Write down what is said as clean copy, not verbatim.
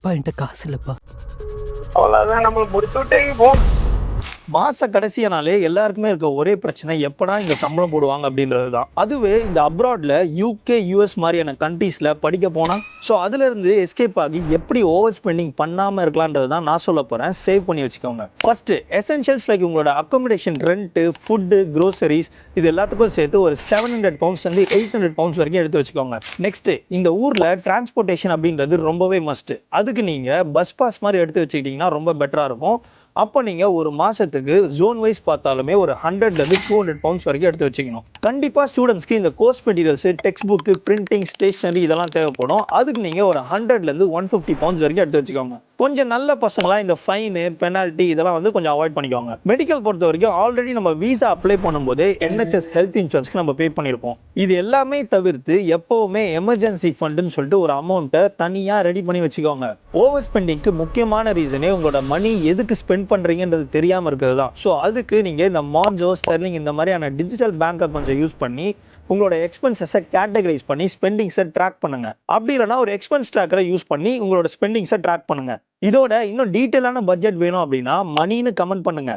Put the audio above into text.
அப்பா என்கிட்ட காசு இல்லப்பா. அவ்வளவுதான் நம்மள முடிச்சு விட்டீங்க போ. மாச கடைசியானாலே எல்லாருக்குமே இருக்க ஒரே பிரச்சனை எப்படா இந்த சம்பளம் போடுவாங்க அப்படின்றது தான். அதுவே இந்த அப்ராட்ல யூகே, யுஎஸ் மாதிரியான கண்ட்ரீஸ்ல படிக்க போனா ஸோ அதுல இருந்து எஸ்கேப் ஆகி எப்படி ஓவர் ஸ்பெண்டிங் பண்ணாம இருக்கலான்றது தான் நான் சொல்ல போறேன். சேவ் பண்ணி வச்சுக்கோங்க. ஃபர்ஸ்ட் எசென்ஷியல்ஸ் லைக் உங்களோட அக்கோமடேஷன், ரெண்ட், ஃபுட்டு, க்ரோசரிஸ் இது எல்லாத்துக்கும் சேர்த்து ஒரு 700 பவுண்ட்ஸ் வந்து 800 பவுண்ட்ஸ் வரைக்கும் எடுத்து வச்சுக்கோங்க. நெக்ஸ்ட் இந்த ஊர்ல டிரான்ஸ்போர்ட்டேஷன் அப்படின்றது ரொம்பவே மஸ்ட். அதுக்கு நீங்க பஸ் பாஸ் மாதிரி எடுத்து வச்சுக்கிட்டீங்கன்னா ரொம்ப பெட்டரா இருக்கும். அப்போ நீங்க ஒரு மாசத்துக்கு ஜோன் வைஸ் பார்த்தாலுமே ஒரு 100ல இருந்து 200 பவுண்ட்ஸ் வரைக்கும் எடுத்து வச்சுக்கணும். கண்டிப்பா ஸ்டூடெண்ட்ஸ்க்கு இந்த course materials, textbook, printing, stationery இதெல்லாம் தேவைப்படும். அதுக்கு நீங்க ஒரு 100ல இருந்து 150 பவுண்ட்ஸ் வரைக்கும் எடுத்து வச்சுக்கோங்க. கொஞ்சம் நல்ல பசங்களா இந்த ஃபைனு, பெனால்ட்டி இதெல்லாம் வந்து கொஞ்சம் அவாய்ட் பண்ணிக்கோங்க. மெடிக்கல் பொறுத்த வரைக்கும் ஆல்ரெடி நம்ம விசா அப்ளை பண்ணும்போது NHS ஹெல்த் இன்சூரன்ஸ்க்கு நம்ம பே பண்ணியிருப்போம். இது எல்லாமே தவிர்த்து எப்பவுமே எமர்ஜென்சி ஃபண்டுன்னு சொல்லிட்டு ஒரு அமௌண்ட்டை தனியா ரெடி பண்ணி வச்சுக்கோங்க. ஓவர் ஸ்பெண்டிங்க்கு முக்கியமான ரீசனே உங்களோட மணி எதுக்கு ஸ்பெண்ட் பண்றீங்கன்றது தெரியாம இருக்கிறது தான். ஸோ அதுக்கு நீங்க இந்த மான்ஜோ, ஸ்டெர்லிங் இந்த மாதிரியான டிஜிட்டல் பேங்கை கொஞ்சம் யூஸ் பண்ணி உங்களோட எக்ஸ்பென்சஸை கேட்டகரைஸ் பண்ணி ஸ்பெண்டிங்ஸை ட்ராக் பண்ணுங்க. அப்படி இல்லைனா ஒரு எக்ஸ்பென்ஸ் ட்ராக்கரை யூஸ் பண்ணி உங்களோட ஸ்பெண்டிங்ஸை ட்ராக் பண்ணுங்க. இதோட இன்னும் டீட்டெயிலான பட்ஜெட் வேணும் அப்படின்னா மணின்னு கமெண்ட் பண்ணுங்க.